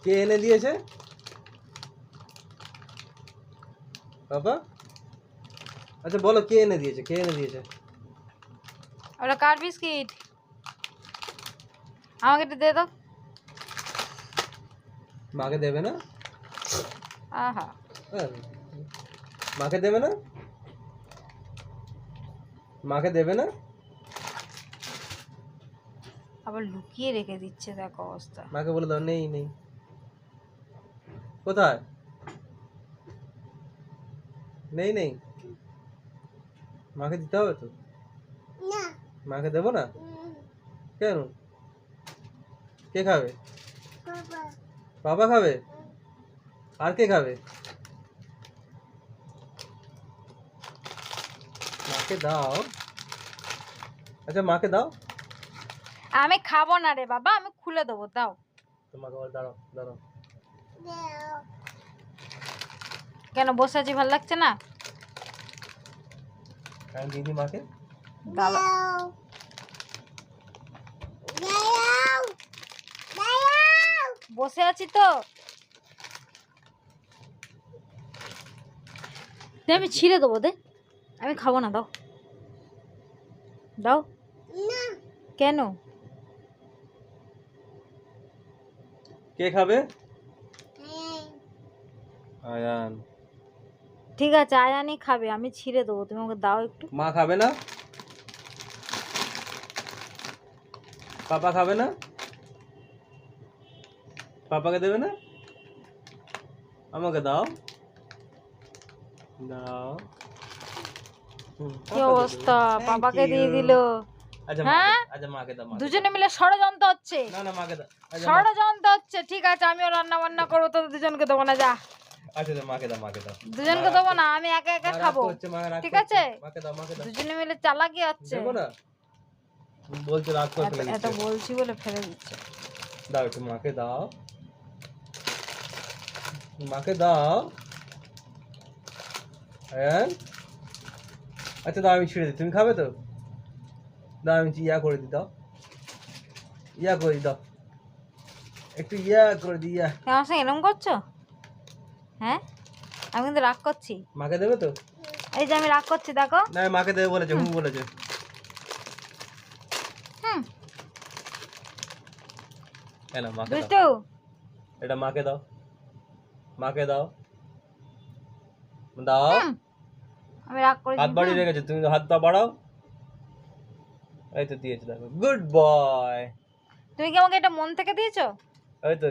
কে এনে দিয়েছে বাবা? আচ্ছা বলো, কে এনে দিয়েছে? কে এনে দিয়েছে? ওটা কার বিস্কিট? আমাকে একটু দে তো। মাকে দেবে না? আহা, হ্যাঁ, মাকে দেবে না? মাকে দেবে না? আবার লুকিয়ে রেখে দিচ্ছে, দেখ অবস্থা। মাকে বলে দাও নেই নেই। কোথায়? নেই নেই, মাকে দিতে হবে তো। মাকে দেবো না কেন? কে খাবে? বাবা খাবে? আর কে খাবে? মাকে দাও। আচ্ছা মাকে দাও। আমি খাবো না রে বাবা, আমি খুলে দেবো, দাও। তোমাকে বল, দাঁড়াও দাঁড়াও। কেন বসে আছি, ভালো লাগছে না? আমি দিদি মাকে। দাও। বসে আছি তো। দে, আমি ছিঁড়ে দেবো, দে। আমি খাবো না, দাও দাও। কেন? কে খাবে? আয়ান। ঠিক আছে, আয়ানি খাবে, আমি ছিঁড়ে দেবো, তুমি আমাকে দাও একটু। মা খাবে না? পাপা খাবে না? পাপাকে দেবে না? আমাকে দাও। দাও। কি অবস্থা, পাপাকে দিয়ে দিল। আচ্ছা হ্যাঁ, আচ্ছা মাকে দাও। দুজনে মিলে ষড়যন্ত্র হচ্ছে। না না মাকে দাও। আচ্ছা ষড়যন্ত্র হচ্ছে, ঠিক আছে, আমিও রান্না বান্না করবো, তো দুজনকে দেবো না, যা। আচ্ছা মাকে দাও, মাকে দাও। দুজনকে দেবো না, আমি একা একা খাবো, ঠিক আছে? মাকে দাও, মাকে দাও। দুজনে মিলে চালাকি হচ্ছে। দেবো না, বলছে রাগ করে ফেলে এত দিচ্ছে। বলছি বলে ফেলে দিচ্ছে। দাও একটু, মাকে দাও, মাকে দাও। হ্যাঁ আচ্ছা দাও, আমি ছিঁড়ে দিই, তুমি খাবে তো? দাও আমি ইয়া করে দিই, দাও ইয়া করে দিই, দাও একটু ইয়া করে দিই, ইয়া। আমার সঙ্গে এরকম করছো? হ্যাঁ, আমি কিন্তু রাগ করছি। মাকে দেবে তো? এই যে আমি রাগ করছি, দেখো। না মাকে দেবে বলেছে, হুম বলেছে। হুম, কেন মাকে দাও, দুষ্টু। এটা মাকে দাও, মাকে দাও, দাও। হুম, আমি রাগ করেছি। হাত বাড়িয়ে রেখেছে, তুমি হাত পা বাড়াও। এই তো দিয়েছে, দেখো, গুড বয়। তুমি কি আমাকে এটা মন থেকে দিয়েছো? এই তো